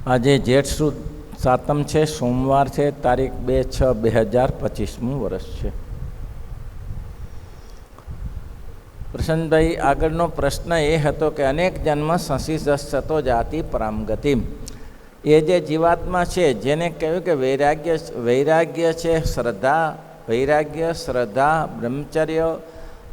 આજે જેઠ સુદ સાતમ છે, સોમવાર છે, તારીખ 2/6/2025 વર્ષ છે. પ્રસન્નભાઈ, આગળનો પ્રશ્ન એ હતો કે અનેક જન્મ સંસિદ્ધતો જાતિ પરામગતિમ. એ જે જીવાત્મા છે જેને કહ્યું કે વૈરાગ્ય છે, શ્રદ્ધા, બ્રહ્મચર્ય,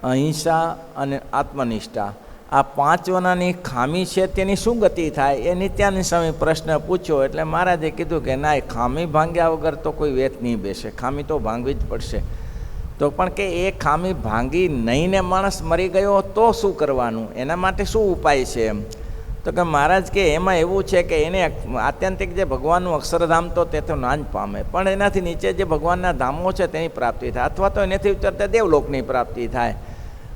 અહિંસા અને આત્મનિષ્ઠા, આ પાંચવનાની ખામી છે, તેની શું ગતિ થાય? એ નિત્યાનંદ સ્વામી પ્રશ્ન પૂછ્યો એટલે મહારાજે કીધું કે ના, એ ખામી ભાંગ્યા વગર તો કોઈ વેત નહીં બેસે, ખામી તો ભાંગવી જ પડશે. તો પણ કે એ ખામી ભાંગી નહીં ને માણસ મરી ગયો તો શું કરવાનું? એના માટે શું ઉપાય છે? એમ તો કે મહારાજ કે એમાં એવું છે કે એને આત્યંતિક જે ભગવાનનું અક્ષરધામ તો તે તો ના જ પામે, પણ એનાથી નીચે જે ભગવાનના ધામો છે તેની પ્રાપ્તિ થાય, અથવા તો એનાથી ઉતરતા દેવલોકની પ્રાપ્તિ થાય,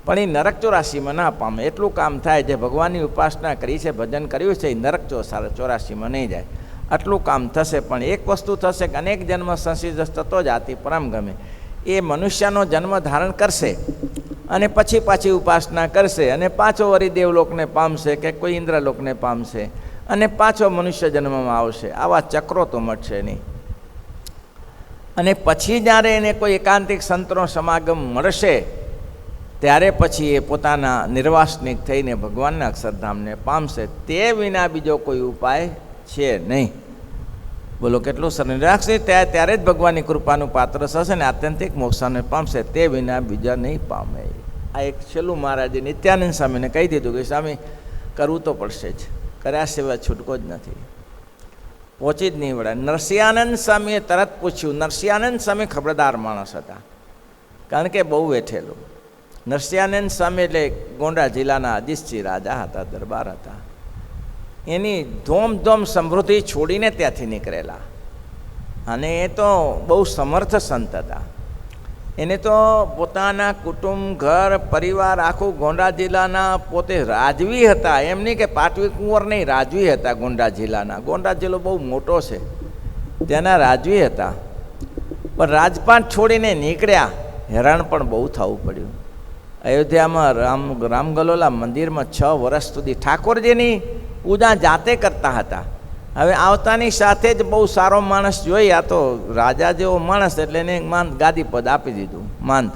પણ એ નરક 84માં ના પામે. એટલું કામ થાય. જે ભગવાનની ઉપાસના કરી છે, ભજન કર્યું છે, એ નરક 84માં નહીં જાય, આટલું કામ થશે. પણ એક વસ્તુ થશે કે અનેક જન્મ સંસિદ્ધ થતો જાતિ પરમ ગમે. એ મનુષ્યનો જન્મ ધારણ કરશે અને પછી પાછી ઉપાસના કરશે અને પાછો વળી દેવલોકને પામશે કે કોઈ ઇન્દ્રલોકને પામશે અને પાછો મનુષ્ય જન્મમાં આવશે. આવા ચક્રો તો મટશે નહીં. અને પછી જ્યારે એને કોઈ એકાંતિક સંતનો સમાગમ મળશે ત્યારે પછી એ પોતાના નિર્વાસનિક થઈને ભગવાનના અક્ષરધામને પામશે. તે વિના બીજો કોઈ ઉપાય છે નહીં. બોલો કેટલું સરળ રાખશે. ત્યારે જ ભગવાનની કૃપાનું પાત્ર થશે ને આત્યંતિક મોક્ષને પામશે. તે વિના બીજા નહીં પામે. આ એક છેલ્લું મહારાજે નિત્યાનંદ સ્વામીને કહી દીધું કે સ્વામી, કરવું તો પડશે જ, કર્યા સિવાય છૂટકો જ નથી, પહોંચી જ નહીં વળે. નરસિંહાનંદ સ્વામીએ તરત પૂછ્યું. નરસિંહાનંદ સ્વામી ખબરદાર માણસ હતા, કારણ કે બહુ વેઠેલું. નરસિંહાનંદ સ્વામી એટલે ગોંડા જિલ્લાના અજીતસિંહ રાજા હતા, દરબાર હતા. એની ધોમ સમૃદ્ધિ છોડીને ત્યાંથી નીકળેલા, અને એ તો બહુ સમર્થ સંત હતા. એને તો પોતાના કુટુંબ, ઘર, પરિવાર આખું ગોંડા જિલ્લાના, પોતે રાજવી હતા. એમ નહીં કે પાટવી કુંવર નહીં, રાજવી હતા ગોંડા જિલ્લાના. ગોંડા જિલ્લો બહુ મોટો છે, ત્યાંના રાજવી હતા. પણ રાજપાટ છોડીને નીકળ્યા, હેરાન પણ બહુ થવું પડ્યું. અયોધ્યામાં રામગલોલા મંદિરમાં 6 વર્ષ સુધી ઠાકોરજીની પૂજા જાતે કરતા હતા. હવે આવતાની સાથે જ બહુ સારો માણસ જોઈ, આ તો રાજા જેવો માણસ, એટલે એને ગાદી પદ આપી દીધું માંદ.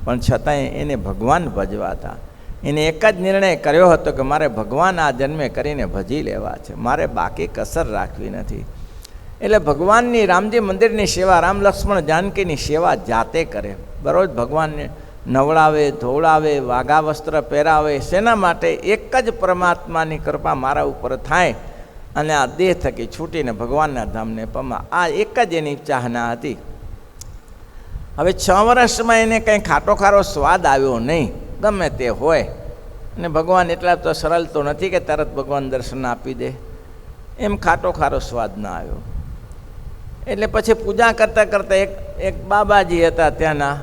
પણ છતાંય એને ભગવાન ભજવા હતા. એને એક જ નિર્ણય કર્યો હતો કે મારે ભગવાન આ જન્મે કરીને ભજી લેવા છે, મારે બાકી કસર રાખવી નથી. એટલે ભગવાનની રામજી મંદિરની સેવા, રામ લક્ષ્મણ જાનકીની સેવા જાતે કરે. બરોજ ભગવાનને નવડાવે, ધોવડાવે, વાઘા વસ્ત્ર પહેરાવે. શેના માટે? એક જ પરમાત્માની કૃપા મારા ઉપર થાય અને આ દેહ થકી છૂટીને ભગવાનના ધામને પમા. આ એક જ એની ચાહના હતી. હવે 6 વર્ષમાં એને કંઈ ખાટો ખારો સ્વાદ આવ્યો નહીં, ગમે તે હોય. અને ભગવાન એટલા તો સરળ તો નથી કે તરત ભગવાન દર્શન આપી દે, એમ ખાટો ખારો સ્વાદ ના આવ્યો. એટલે પછી પૂજા કરતાં કરતાં એક બાબાજી હતા ત્યાંના.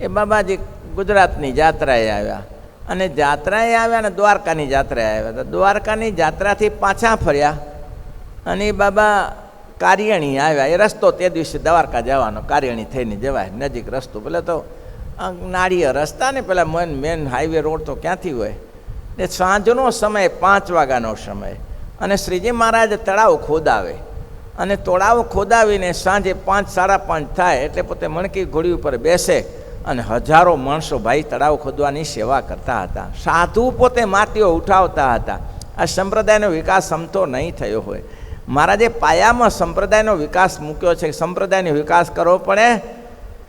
એ બાબાજી ગુજરાતની જાત્રાએ આવ્યા, અને જાત્રાએ આવ્યા ને દ્વારકાની જાત્રાએ આવ્યા હતા. દ્વારકાની જાત્રાથી પાછા ફર્યા અને એ બાબા કારિયાણી આવ્યા. એ રસ્તો તે દિવસે દ્વારકા જવાનો, કારિયાણી થઈને જવાય, નજીક રસ્તો. પેલા તો નાળિયેર રસ્તા ને, પેલા મેન હાઈવે રોડ તો ક્યાંથી હોય. ને સાંજનો સમય 5 વાગ્યાનો સમય, અને શ્રીજી મહારાજ તળાવ ખોદાવે, અને તળાવ ખોદાવીને સાંજે 5, 5:30 થાય એટલે પોતે મણકી ઘોડી ઉપર બેસે અને હજારો માણસો ભાઈ તળાવ ખોદવાની સેવા કરતા હતા. સાધુ પોતે માટીઓ ઉઠાવતા હતા. આ સંપ્રદાયનો વિકાસ સમતો નહીં થયો હોય. મહારાજે પાયામાં સંપ્રદાયનો વિકાસ મૂક્યો છે. સંપ્રદાયનો વિકાસ કરવો પડે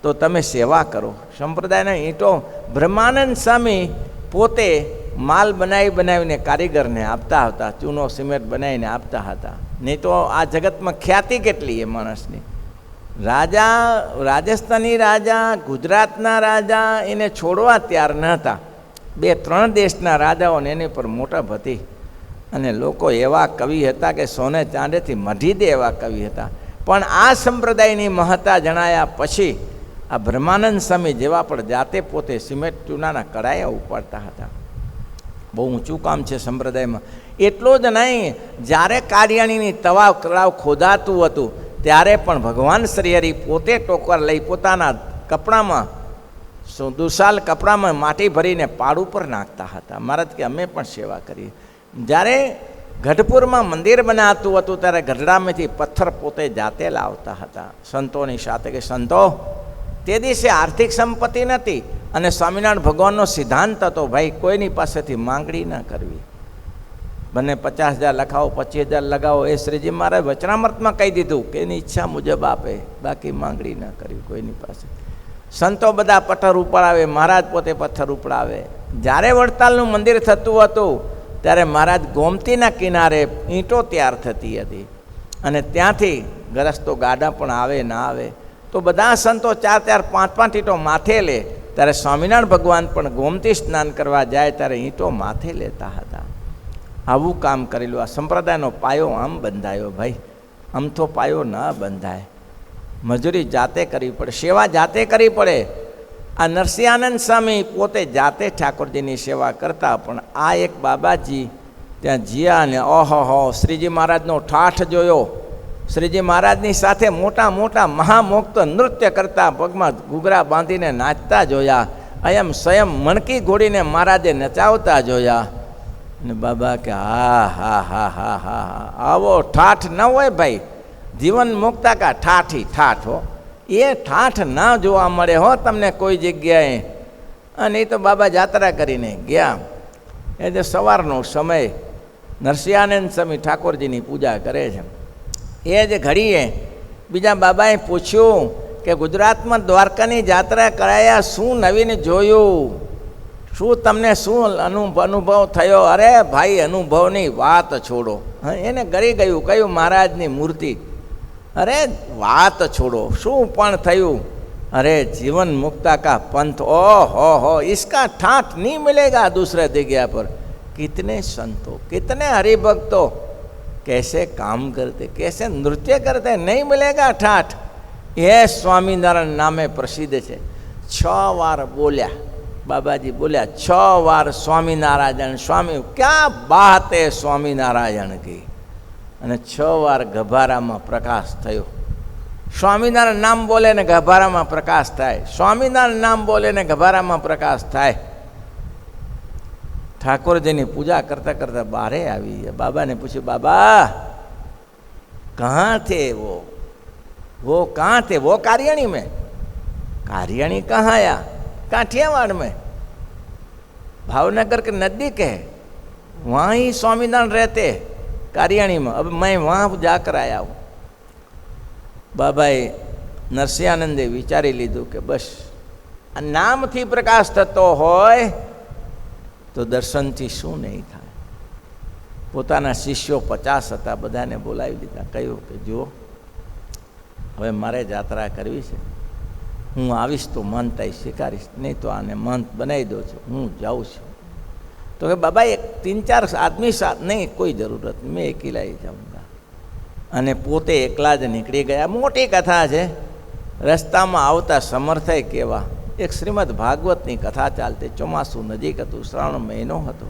તો તમે સેવા કરો. સંપ્રદાયના ઈંટો બ્રહ્માનંદ સ્વામી પોતે માલ બનાવીને કારીગરને આપતા હતા, ચૂનો સિમેન્ટ બનાવીને આપતા હતા. નહીં તો આ જગતમાં ખ્યાતિ કેટલી એ માણસની. રાજા, રાજસ્થાની રાજા, ગુજરાતના રાજા એને છોડવા તૈયાર ન હતા. 2-3 દેશના રાજાઓને એની પર મોટા હતી. અને લોકો એવા કવિ હતા કે સોને ચાંદીથી મઢી દે એવા કવિ હતા. પણ આ સંપ્રદાયની મહત્તા જણાયા પછી આ બ્રહ્માનંદ સ્વામી જેવા પણ જાતે પોતે સિમેન્ટ ચૂનાના કડાયા ઉપાડતા હતા. બહુ ઊંચું કામ છે સંપ્રદાયમાં. એટલું જ નહીં, જ્યારે કારિયાણીની તળાવ ખોદાતું હતું ત્યારે પણ ભગવાન શ્રીહરિ પોતે ટોકર લઈ પોતાના કપડામાં, દુશાલ કપડામાં માટી ભરીને પાડ ઉપર નાખતા હતા. મહારાજ કે અમે પણ સેવા કરીએ. જ્યારે ગઢપુરમાં મંદિર બનાવતું હતું ત્યારે ગઢડામાંથી પથ્થર પોતે જાતે લાવતા હતા સંતોની સાથે, કે સંતો તે દિવસે આર્થિક સંપત્તિ નથી અને સ્વામિનારાયણ ભગવાનનો સિદ્ધાંત હતો ભાઈ કોઈની પાસેથી માંગણી ન કરવી. બંને 50,000 લખાવો 25,000 લગાવો એ શ્રીજી મહારાજ વચનામૃતમાં કહી દીધું કે એની ઈચ્છા મુજબ આપે, બાકી માંગણી ન કરવી કોઈની પાસે. સંતો બધા પથ્થર ઉપડાવે, મહારાજ પોતે પથ્થર ઉપડાવે. જ્યારે વડતાલનું મંદિર થતું હતું ત્યારે મહારાજ ગોમતીના કિનારે ઈંટો તૈયાર થતી હતી અને ત્યાંથી ગરસ્તો ગાડા પણ આવે ના આવે તો બધા સંતો 4-4, 5-5 ઈંટો માથે લે. ત્યારે સ્વામિનારાયણ ભગવાન પણ ગોમતી સ્નાન કરવા જાય ત્યારે ઈંટો માથે લેતા હતા. આવું કામ કરેલું. આ સંપ્રદાયનો પાયો આમ બંધાયો ભાઈ, આમ તો પાયો ન બંધાય. મજૂરી જાતે કરવી પડે, સેવા જાતે કરવી પડે. આ નરસિંહાનંદ સ્વામી પોતે જાતે ઠાકોરજીની સેવા કરતા, પણ આ એક બાબાજી ત્યાં જીયા ને ઓહો શ્રીજી મહારાજનો ઠાઠ જોયો. શ્રીજી મહારાજની સાથે મોટા મોટા મહામોક્ત નૃત્ય કરતા, પગમાં ઘૂઘરા બાંધીને નાચતા જોયા. અયમ સ્વયં મણકી ઘોડીને મહારાજે નચાવતા જોયા. ને બાબા કે હા હા હા હા હા હા આવો ઠાઠ ન હોય ભાઈ, જીવન મુક્તા કા ઠાઠી ઠાઠ હો, એ ઠાઠ ના જોવા મળે હો તમને કોઈ જગ્યાએ. અને એ તો બાબા જાત્રા કરીને ગયા. એ જે સવારનો સમય નરસિંહાનંદ સ્વામી ઠાકોરજીની પૂજા કરે છે. એ જ ઘડીએ બીજા બાબાએ પૂછ્યું કે ગુજરાતમાં દ્વારકાની જાત્રા કરાયા, શું નવીન જોયું, શું તમને શું અનુભવ થયો? અરે ભાઈ અનુભવની વાત છોડો. હા એને ગળી ગયું, કયું મહારાજની મૂર્તિ. અરે વાત છોડો, શું પણ થયું? અરે जीवन मुक्ता का पंथ, ओ हो इसका ठाठ नहीं मिलेगा दूसरे जगह पर. कितने संतों, कितने हरिभक्तों कैसे काम करते, कैसे नृत्य करते, नहीं मिलेगा ठाठ. ये स्वामीनारायण नामे प्रसिद्ध है. 6 વાર બોલ્યા બાબાજી, બોલ્યા 6 વાર સ્વામિનારાયણ સ્વામી, ક્યાં બાત હે સ્વામિનારાયણ કી. અને 6 વાર ગભારામાં પ્રકાશ થયો. સ્વામિનારાયણ નામ બોલે ને ગભારામાં પ્રકાશ થાય, સ્વામિનારાયણ નામ બોલે ને ગભારામાં પ્રકાશ થાય. ઠાકોરજીની પૂજા કરતાં કરતાં બહારે આવી ગયા. બાબાને પૂછ્યું, બાબા કહાં થે वो कहाँ थे? वो कारियाणी में. कारियाणी कहाँ आया? काठियावाड़ में, भावनगर के नज़दीक है, वहाँ ही स्वामीनारायण रहते कारियाणी में. अब मैं वहाँ जाकर आया हूँ. બાબાએ નરસિંહાનંદે વિચારી લીધું કે બસ આ નામથી પ્રકાશ થતો હોય તો દર્શનથી શું નહીં થાય. પોતાના શિષ્યો 50 હતા, બધાને બોલાવી લીધા. કહ્યું કે જુઓ હવે મારે જાત્રા કરવી છે, હું આવીશ તો મહંતાઈ સ્વીકારીશ, નહીં તો આને મહંત બનાવી દો છું, હું જાઉં છું. તો કે બાબા 3-4 આદમી સાથ નહીં, કોઈ જરૂરત નહીં, મેં એકલા ही જાઉંગા. અને પોતે એકલા જ નીકળી ગયા. મોટી કથા છે. રસ્તામાં આવતા સમર્થય કેવા. એક શ્રીમદ ભાગવતની કથા ચાલતી. ચોમાસું નજીક હતું, શ્રાવણ મહિનો હતો.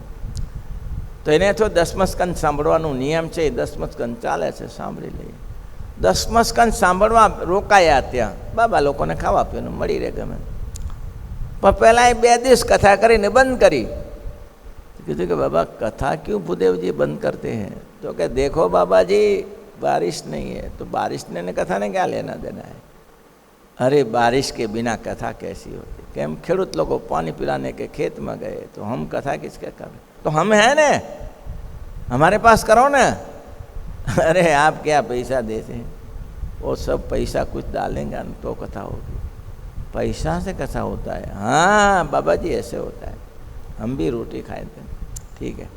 તો એને તો 10મો સ્કંદ સાંભળવાનો નિયમ છે. 10મો સ્કંદ ચાલે છે, સાંભળી લઈએ. 10મો સ્કંદ સાંભળવા રોકાયા. ત્યાં બાબા લોકોને ખાવા પીવાનું મળી રહે ગમે. પણ પહેલાં એ 2 દિવસ કથા કરીને બંધ કરી. કીધું કે બાબા कथा क्यों भूदेव जी बंद करते हैं? तो कि देखो बाबा जी बारिश नहीं है, तो बारिश ने कथा ने क्या लेना देना है? अरे बारिश के बिना कथा कैसी होती? कि हम खेडूत लोग पानी पिलाने के खेत में गए तो हम कथा किसके करें? तो हम हैं ने, हमारे पास करो ना. अरे आप क्या पैसा देते हैं? वो सब पैसा कुछ डालेंगे तो कथा होगी. पैसा से कथा होता है? हाँ बाबा जी ऐसे होता है, हम भी रोटी खाए थे. ठीक है,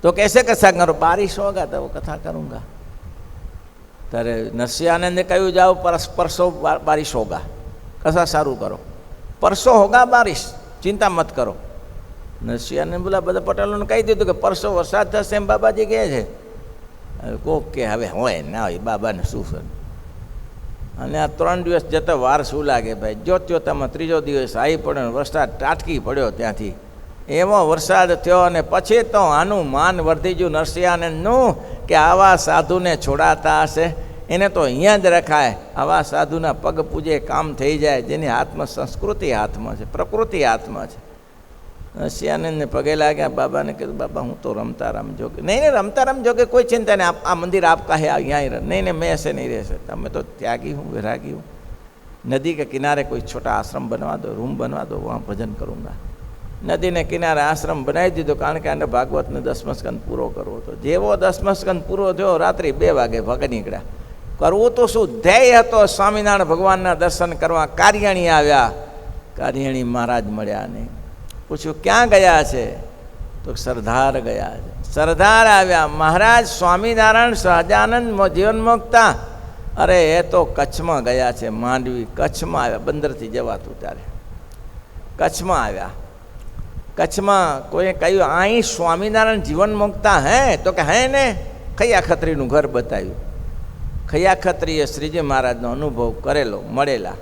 तो कैसे कथा करो? बारिश होगा तो वो कथा करूँगा. ત્યારે નરસિંહાનંદે કહ્યું જાઓ પરસો બારિશ હોગા, કથા સારું કરો. પરસો હોગા બારિશ, ચિંતા મત કરો. નરસિંહાનંદ બોલા બધા પટેલોને કહી દીધું કે પરસો વરસાદ થશે એમ બાબાજી કહે છે. કોક કે હવે હોય ના હોય, બાબાને શું છે. અને આ 3 દિવસ જતા વાર શું લાગે ભાઈ. જોતજોતામાં 3જો દિવસ આવી પડ્યો, વરસાદ ટાટકી પડ્યો. ત્યાંથી એવો વરસાદ થયો અને પછી તો આનું માન વર્ધી ગયું નરસિંહાનંદનું કે આવા સાધુને છોડાતા હશે, એને તો અહીંયા જ રખાય. આવા સાધુના પગ પૂજે કામ થઈ જાય, જેની આત્મ સંસ્કૃતિ હાથમાં છે, પ્રકૃતિ હાથમાં છે. નરસિંહાનંદને પગે લાગ્યા. બાબાને કીધું, બાબા હું તો રમતા રામ જોગે. નહીં નહીં, રમતા રામ જોગે કોઈ ચિંતા નહીં, આ મંદિર આપકા હે, यहाँ नहीं नहीं, मैं ऐसे नहीं रह सकता, मैं तो त्यागी हूँ, वैरागी हूँ. नदी के किनारे कोई छोटा आश्रम बनवा दो, रूम बनवा दो, वहाँ भजन करूँगा. નદીને કિનારે આશ્રમ બનાવી દીધો, કારણ કે આને ભાગવતને 10મો સ્કંદ પૂરો કરવો હતો. જેવો 10મો સ્કંદ પૂરો થયો, રાત્રે 2 વાગે ભગ નીકળ્યા. કરવું તો શું, ધ્યેય હતો સ્વામિનારાયણ ભગવાનના દર્શન કરવા. કારિયાણી આવ્યા, કારિયાણી મહારાજ મળ્યા નહીં. પૂછ્યું ક્યાં ગયા છે? તો સરદાર ગયા છે. સરદાર આવ્યા, મહારાજ સ્વામિનારાયણ સહજાનંદ જીવનમુક્તા, અરે એ તો કચ્છમાં ગયા છે, માંડવી કચ્છમાં આવ્યા. બંદરથી જવાતું ત્યારે કચ્છમાં આવ્યા. કચ્છમાં કોઈએ કહ્યું અહીં સ્વામિનારાયણ જીવન મુક્તા હે? તો કે હે ને. ખૈયા ખત્રીનું ઘર બતાવ્યું. ખૈયા ખત્રીએ શ્રીજી મહારાજનો અનુભવ કરેલો, મળેલા.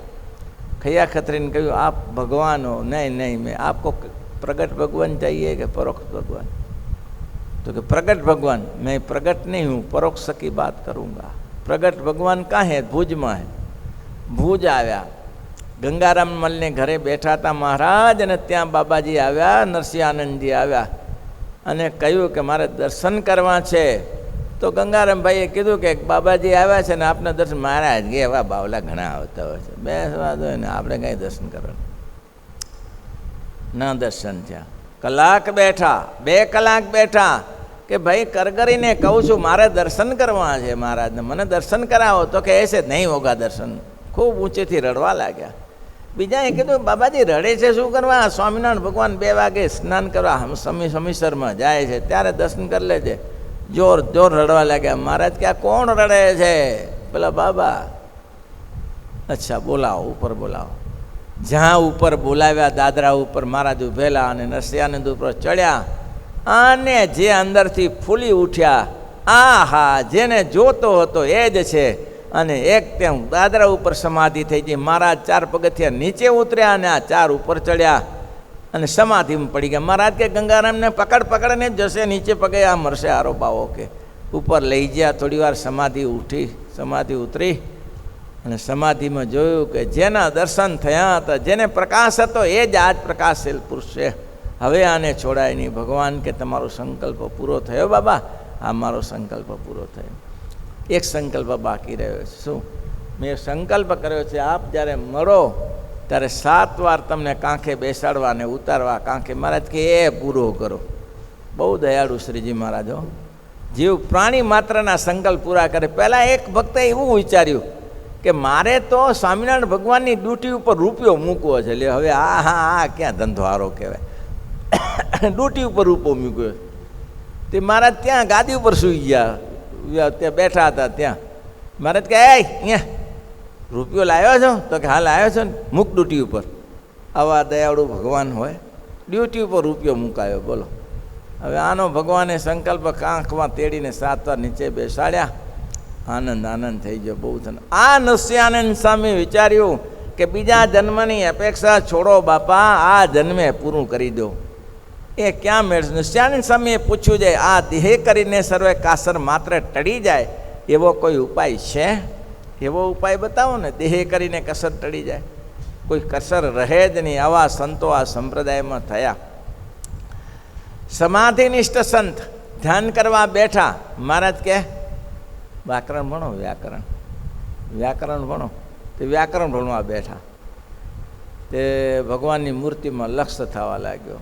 ખૈયા ખત્રીને કહ્યું આપ ભગવાન હો? નહીં નહીં, મેં આપકો प्रगट भगवान चाहिए कि परोक्ष भगवान? तो कि प्रगट भगवान. मैं प्रगट नहीं हूँ, परोक्ष की बात करूँगा. प्रगट भगवान कहाँ है? भुज में है. भुज आया, गंगाराम मल ने घरे बैठा था महाराज, ने त्या बाबाजी आव्या, नरसिंहानंदजी आव्या અને કહ્યું કે મારે દર્શન કરવા છે. તો ગંગારામ ભાઈએ કીધું કે બાબાજી આવ્યા છે ને આપને દર્શન. મહારાજ કે એવા બાવલા ઘણા આવતા હોય છે, બેસવા દો ને, આપણે કંઈ દર્શન કરવાનું ના. દર્શન થયા. કલાક બેઠા, 2 કલાક બેઠા કે ભાઈ કરગરીને કહું છું મારે દર્શન કરવા છે મહારાજને, મને દર્શન કરાવો. તો કે એસે નહીં હોગા દર્શન. ખૂબ ઊંચેથી રડવા લાગ્યા. બીજાએ કીધું બાબાજી રડે છે શું કરવા? સ્વામિનારાયણ ભગવાન 2 વાગે સ્નાન કરવા સમીસરમાં જાય છે, ત્યારે દર્શન કરી લેજે. જોર જોર રડવા લાગ્યા. મહારાજ કે આ કોણ રડે છે? પેલા બાબા. અચ્છા બોલાવો, ઉપર બોલાવો. જ્યાં ઉપર બોલાવ્યા, દાદરા ઉપર મહારાજ ઉભેલા અને નરસિંહાનંદ ઉપર ચડ્યા અને જે અંદરથી ફૂલી ઉઠ્યા, આ હા, જેને જોતો હતો એ જ છે. અને એક તેમ દાદરા ઉપર સમાધિ થઈ ગઈ. મહારાજ 4 પગથિયા નીચે ઉતર્યા અને આ 4 ઉપર ચડ્યા અને સમાધિમાં પડી ગયા. મહારાજ કે ગંગારામને પકડીને જશે નીચે પગે, આ મરશે આરો બાવો કે. ઉપર લઈ ગયા. થોડી વાર સમાધિ ઉઠી, સમાધિ ઉતરી અને સમાધિમાં જોયું કે જેના દર્શન થયા હતા, જેને પ્રકાશ હતો એ જ આજ પ્રકાશશીલ પુરુષ છે. હવે આને છોડાય નહીં. ભગવાન કે તમારો સંકલ્પ પૂરો થયો બાબા? આ મારો સંકલ્પ પૂરો થયો. એક સંકલ્પ બાકી રહ્યો છે. શું? મેં સંકલ્પ કર્યો છે આપ જ્યારે મળો ત્યારે 7 વાર તમને કાંખે બેસાડવા અને ઉતારવા. કાંખે મહારાજ કે એ પૂરો કરો. બહુ દયાળુ શ્રીજી મહારાજ હો. જીવ પ્રાણી માત્રના સંકલ્પ પૂરા કરે. પહેલાં એક ભક્તે એવું વિચાર્યું કે મારે તો સ્વામિનારાયણ ભગવાનની ડ્યુટી ઉપર રૂપિયો મૂકવો છે. એટલે હવે આ ક્યાં ધંધો હારો કહેવાય? ડ્યુટી ઉપર રૂપિયો મૂક્યો. તે મહારાજ ત્યાં ગાદી ઉપર સૂઈ ગયા, ત્યાં બેઠા હતા. ત્યાં મહારાજ કે અહીંયા રૂપિયો લાવ્યો છો? તો કે હા લાવ્યો છો ને, મૂક ડ્યુટી ઉપર. આવા દયાળુ ભગવાન હોય, ડ્યુટી ઉપર રૂપિયો મુકાયો. બોલો. હવે આનો ભગવાને સંકલ્પ કાંખમાં તેડીને 7 વાર નીચે બેસાડ્યા. આનંદ થઈ ગયો બહુ. આ નરસિંહાનંદ સામે વિચાર્યું કે બીજા જન્મની અપેક્ષા છોડો બાપા, આ જન્મે પૂરું કરી દો. એ ક્યાં મેળશે? નરસિંહાનંદ સ્વામીએ પૂછ્યું છે આ દેહ કરીને સર્વે કાસર માત્ર ટળી જાય એવો કોઈ ઉપાય છે? એવો ઉપાય બતાવો ને, દેહ કરીને કસર ટળી જાય. કોઈ કસર રહે જ નહીં. આવા સંતો આ સંપ્રદાયમાં થયા. સમાધિનિષ્ઠ સંત ધ્યાન કરવા બેઠા. મહારાજ કે વ્યાકરણ ભણો, વ્યાકરણ ભણો. તે વ્યાકરણ ભણવા બેઠા. તે ભગવાનની મૂર્તિમાં લક્ષ્ય થવા લાગ્યો.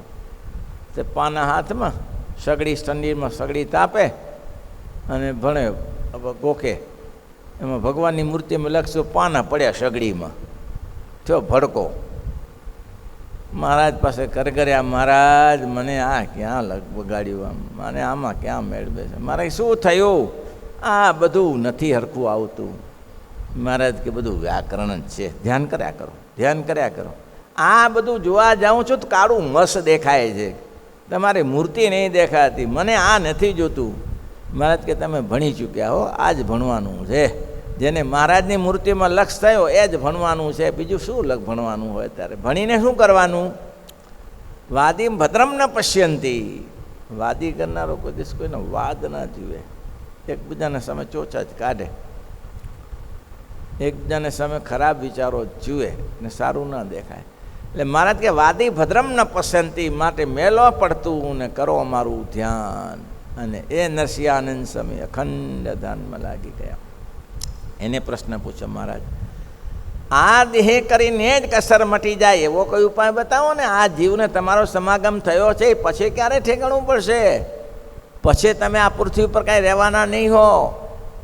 તે પાના હાથમાં, સગડી ઠંડીમાં સગડી તાપે અને ભણે ગોખે. એમાં ભગવાનની મૂર્તિમાં લક્ષ્ય, પાના પડ્યા સગડીમાં. થયો ભડકો. મહારાજ પાસે કરગર્યા, મહારાજ મને આ ક્યાં બગાડ્યું? મને આમાં ક્યાં મેળવે છે? મારે શું થયું? આ બધું નથી હરખું આવતું. મહારાજ કે બધું વ્યાકરણ જ છે, ધ્યાન કર્યા કરો, ધ્યાન કર્યા કરો. આ બધું જોવા જાઉં છું તો કાળું મસ દેખાય છે, તમારી મૂર્તિ નહીં દેખાતી. મને આ નથી જોતું. મહારાજ કે તમે ભણી ચૂક્યા હો, આ જ ભણવાનું છે. જેને મહારાજની મૂર્તિમાં લક્ષ થયો એ જ ભણવાનું છે. બીજું શું ભણવાનું હોય? ત્યારે ભણીને શું કરવાનું? વાદી ભદ્રમ ન પશ્યંતી. વાદી કરનારો કોઈ દિવસ કોઈનો વાદ ના જુએ. એકબીજાને સામે ચોચા જ કાઢે, એકબીજાને સામે ખરાબ વિચારો જુએ ને સારું ના દેખાય. એટલે મહારાજ કે વાદી ભદ્રમ ન પસંતી, માટે મેલો પડતું ને કરો મારું ધ્યાન. અને એ નરસિંહાનંદ સ્વામી અખંડ ધ્યાનમાં લાગી ગયા. એને પ્રશ્ન પૂછ્યો, મહારાજ આ દેહ કરીને જ કસર મટી જાય એવો કોઈ ઉપાય બતાવો ને. આ જીવને તમારો સમાગમ થયો છે પછી ક્યારે ઠેકાણું પડશે? પછી તમે આ પૃથ્વી ઉપર કાંઈ રહેવાના નહીં હો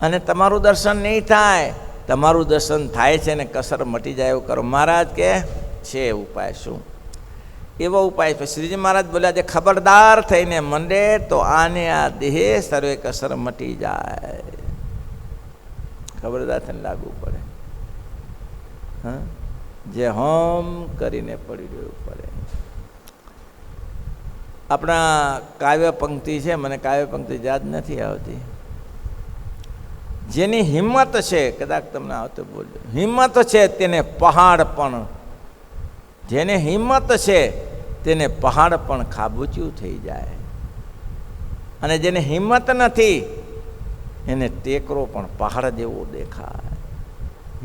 અને તમારું દર્શન નહીં થાય. તમારું દર્શન થાય છે ને કસર મટી જાય એવું કરો. મહારાજ કે છે ઉપાય. શું એવો ઉપાય? શ્રીજી મહારાજ બોલ્યા છે, ખબરદાર થઈને મંડે તો આને આ દેહ સર્વે કસર મટી જાય. ખબરદાર થઈને લાગવું પડે. હા, જે હોમ કરીને પડી રહેવું પડે. આપણા કાવ્ય પંક્તિ છે, મને કાવ્ય પંક્તિ યાદ નથી આવતી. જેની હિંમત છે, કદાચ તમને આવતો બોલજો, હિંમત છે તેને પહાડ પણ, જેને હિંમત છે તેને પહાડ પણ ખાબોચ્યું થઈ જાય. અને જેને હિંમત નથી એને ટેકરો પણ પહાડ જેવો દેખાય.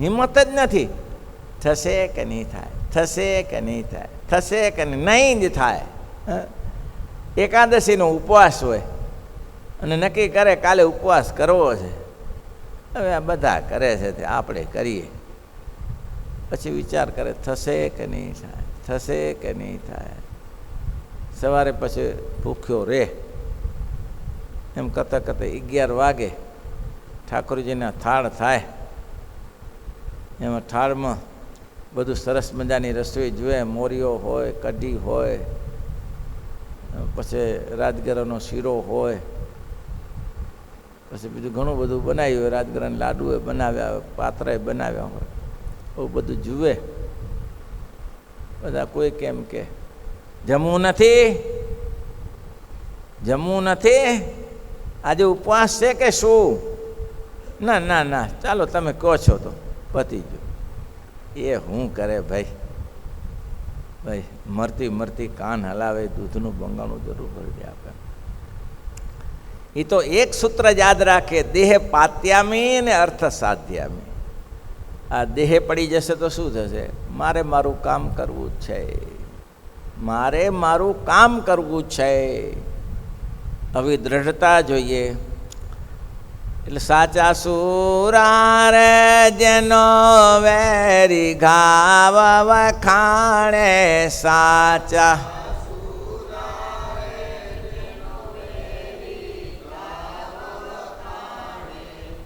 હિંમત જ નથી. થશે કે નહીં થાય, થશે કે નહીં થાય, થશે કે નહીં જ થાય. એકાદશીનો ઉપવાસ હોય અને નક્કી કરે કાલે ઉપવાસ કરવો છે. હવે આ બધા કરે છે તે આપણે કરીએ. પછી વિચાર કરે થશે કે નહીં થાય, થશે કે નહીં થાય. સવારે પછી ભૂખ્યો રહે. એમ કરતાં કરતાં 11 વાગે ઠાકોરજીના થાળ થાય. એમાં થાળમાં બધું સરસ મજાની રસોઈ જોઈએ. મોરીઓ હોય, કઢી હોય, પછી રાજગરાનો શીરો હોય, પછી બીજું ઘણું બધું બનાવ્યું હોય. રાજગરાના લાડુએ બનાવ્યા હોય, પાત્રાએ બનાવ્યા હોય, એવું બધું જુએ. બધા કોઈ કેમ કે જમવું નથી, જમવું નથી, આજે ઉપવાસ છે કે શું? ના ના ના, ચાલો તમે કહો છો તો પતી ગયું. એ શું કરે ભાઈ? ભાઈ મરતી મરતી કાન હલાવે, દૂધનું બંગાણું જરૂર પડી આપે. એ તો એક સૂત્ર યાદ રાખે, દેહ પાત્યામી ને અર્થ સાધ્યામી. આ દેહ પડી જશે તો શું થશે? મારે મારું કામ કરવું જ છે, મારે મારું કામ કરવું જ છે. આવી દ્રઢતા જોઈએ. એટલે સાચા સુરાર જેનો વેરી ઘાવ વખાણે, સાચા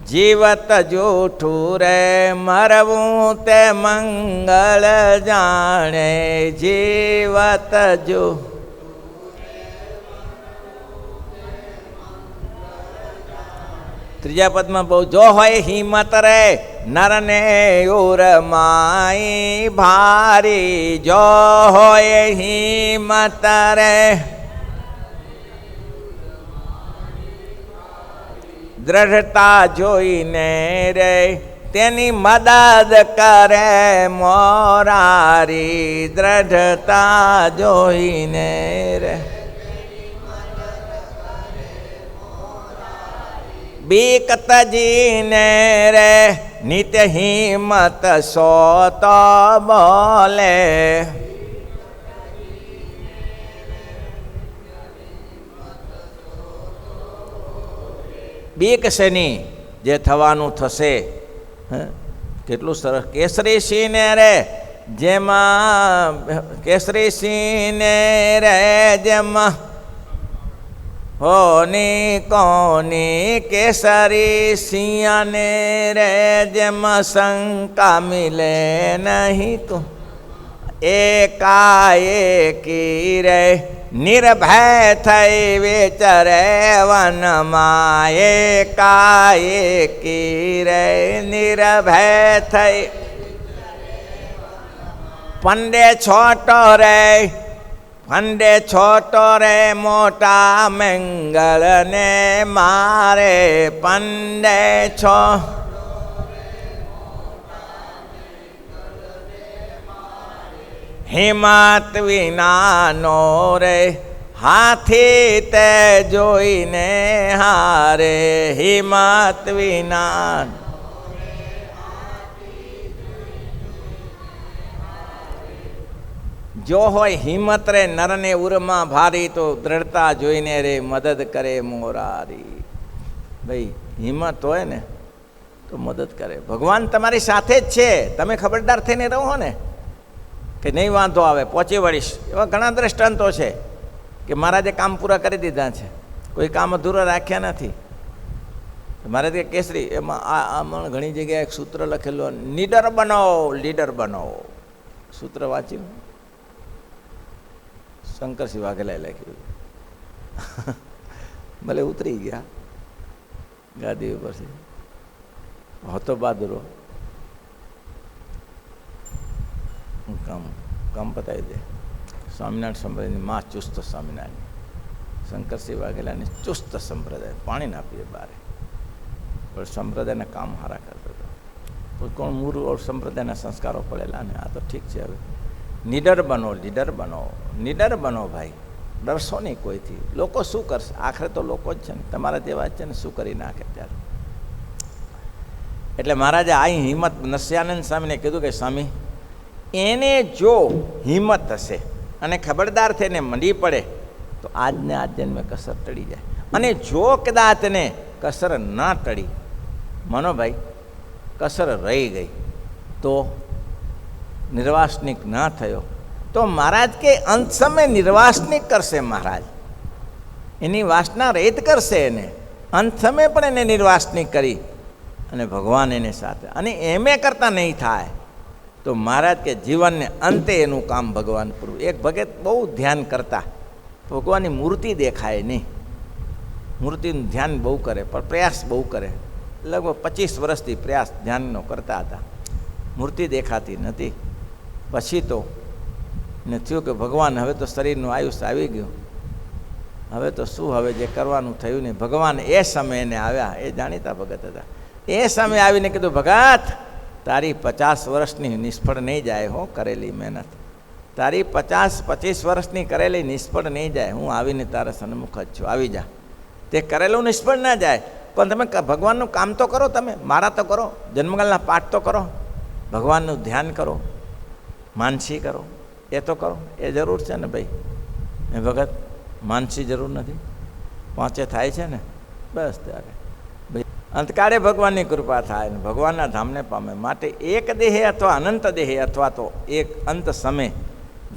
જીવત જૂઠું રે મરવું તે મંગળ જાણે. જીવત જો ત્રીજા પદમાં બહુ જો હોય હિંમત રે નરને ઉરમાઈ ભારી. જો હોય હિંમત રે દ્રઢતા જોઈને રે તેની મદદ કરે મોરારી. દ્રઢતા જોઈને રે બીક તજીને રે નિત્ય હિંમત સો તો બોલે. બીક શેની? જે થવાનું થશે. કેટલું સરસ. કેસરી સિંહ ને રે જેમાં, કેસરી સિંહ ને રે જેમાં હોની કોની કેસરી સિંહને રે જેમાં શંકા મિલે નહીં. તો એકાએકી રે નિર્ભય થઈ વિચરે વનમાં. એકાએકી રે નિર્ભય થઈ પંડે છોટો રે, ફંડે છોટો રે મોટા મંગળ ને મારે. પંડે છો હિંમત વિનાનો રે હાથી તે જોઈને હારે. હિંમત વિના જો હોય હિંમત રે નરને ઉરમાં ભારી, તો દ્રઢતા જોઈને રે મદદ કરે મોરારી. ભાઈ હિંમત હોય ને તો મદદ કરે. ભગવાન તમારી સાથે જ છે, તમે ખબરદાર થઈને રહો ને કે નહીં વાંધો આવે પહોંચી વળીશ. એવા ઘણા દ્રષ્ટાંતો છે કે મહારાજે કામ પૂરા કરી દીધા છે, કોઈ કામ અધૂરા રાખ્યા નથી. મારે તે કેસરી એમાં આમાં ઘણી જગ્યાએ એક સૂત્ર લખેલું, નીડર બનો લીડર બનો. સૂત્ર વાંચ્યું, શંકરસિંહ વાઘેલાએ લખ્યું. ભલે ઉતરી ગયા ગાદી ઉપરથી, હતો બહાદુરો, કામ પતાવી દે. સ્વામિનારાયણ સંપ્રદાયની માં ચુસ્ત સ્વામિનારાયણ, શંકરસિંહ વાઘેલાની ચુસ્ત સંપ્રદાય, પાણી ના પીએ બારે, પણ સંપ્રદાયના કામ સારા કરતો હતો. કોઈ કોણ મૂળ સંપ્રદાયના સંસ્કારો પડેલા ને આ તો ઠીક છે. હવે નીડર બનો લીડર બનો, નીડર બનો ભાઈ, ડરશો નહીં કોઈથી. લોકો શું કરશે, આખરે તો લોકો જ છે ને, તમારા જેવા જ છે ને, શું કરી નાખે ત્યારે. એટલે મહારાજે આ હિંમત નસ્યાનંદ સ્વામીને કીધું કે સ્વામી, એને જો હિંમત હશે અને ખબરદાર થઈને મંડી પડે તો આજને આજ જન્મે કસર ટળી જાય. અને જો કદાચ ને કસર ના ટળી, મનોભાઈ કસર રહી ગઈ, તો નિર્વાસનિક ના થયો તો મહારાજ કે અંત સમય નિર્વાસનિક કરશે. મહારાજ એની વાસના રહિત કરશે, એને અંત સમય પણ એને નિર્વાસનિક કરી અને ભગવાન એને સાથે, અને એમે કરતાં નહીં થાય તો મહારાજ કે જીવનને અંતે એનું કામ ભગવાન પૂરું. એક ભગત બહુ ધ્યાન કરતા, ભગવાનની મૂર્તિ દેખાય નહીં, મૂર્તિનું ધ્યાન બહુ કરે પણ પ્રયાસ બહુ કરે. લગભગ 25 વર્ષથી પ્રયાસ ધ્યાનનો કરતા હતા, મૂર્તિ દેખાતી નથી. પછી તો ને થયું કે ભગવાન હવે તો શરીરનું આયુષ્ય આવી ગયું, હવે તો શું, હવે જે કરવાનું થયું નહીં. ભગવાન એ સમયે એને આવ્યા, એ જાણીતા ભગત હતા. એ સમયે આવીને કીધું, ભગત તારી 50 વર્ષની નિષ્ફળ નહીં જાય હો, કરેલી મહેનત તારી 25 વર્ષની કરેલી નિષ્ફળ નહીં જાય. હું આવીને તારા સન્મુખ જ છું, આવી જા. તે કરેલું નિષ્ફળ ના જાય, પણ તમે ભગવાનનું કામ તો કરો, તમે મારા તો કરો, જન્મકાલના પાઠ તો કરો, ભગવાનનું ધ્યાન કરો, માનસી કરો, એ તો કરો. એ જરૂર છે ને ભાઈ. એ ભગત માનસી જરૂર નથી, પાંચે થાય છે ને બસ. ત્યારે ભાઈ અંતકાળે ભગવાનની કૃપા થાય ને ભગવાનના ધામને પામે. માટે એક દેહે અથવા અનંત દેહે અથવા તો એક અંત સમય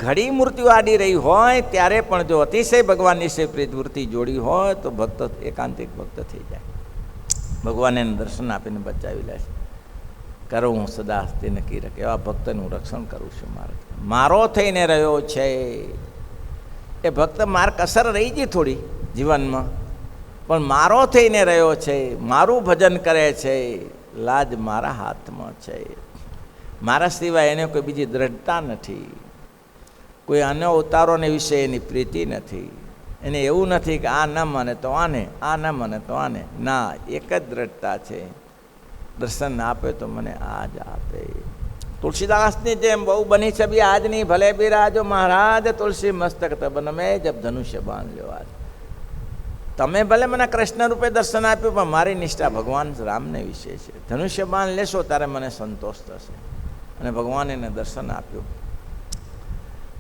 ઘડી મૃત્યુ આડી રહી હોય ત્યારે પણ જો અતિશય ભગવાનની સેપ્રિત વૃત્તિ જોડી હોય તો ભક્ત એકાંતિક ભક્ત થઈ જાય. ભગવાન એને દર્શન આપીને બચાવી લે છે. કરો હું સદા તે નક્કી રાખે એવા ભક્તનું રક્ષણ કરું છું. મારો થઈને રહ્યો છે એ ભક્ત, માર કસર રહી ગઈ થોડી જીવનમાં, પણ મારો થઈને રહ્યો છે, મારું ભજન કરે છે, લાજ મારા હાથમાં છે. મારા સિવાય એને કોઈ બીજી દ્રઢતા નથી, કોઈ અન્ય અવતારોને વિશે એની પ્રીતિ નથી. એને એવું નથી કે આ ન મને તો આને, આ ન મને તો આને. ના, એક જ દ્રઢતા છે, દર્શન આપે તો મને આજ આપે. તુલસીદાસની જેમ બહુ બની છબી આજની, ભલે બિરાજો મહારાજ તુલસી મસ્તક તબન મેં જબ ધનુષ્ય બાંધ લ્યો આજ. તમે ભલે મને કૃષ્ણ રૂપે દર્શન આપ્યું, પણ મારી નિષ્ઠા ભગવાન રામને વિશે છે. ધનુષ્ય બાંધ લેશો ત્યારે મને સંતોષ થશે. અને ભગવાન એને દર્શન આપ્યું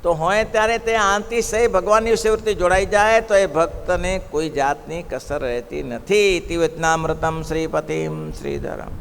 તો હોય ત્યારે તે અતિશય ભગવાનની સેવૃત્તિ જોડાઈ જાય તો એ ભક્તને કોઈ જાતની કસર રહેતી નથી. તિવતનામૃતમ શ્રીપતિમ શ્રીધરમ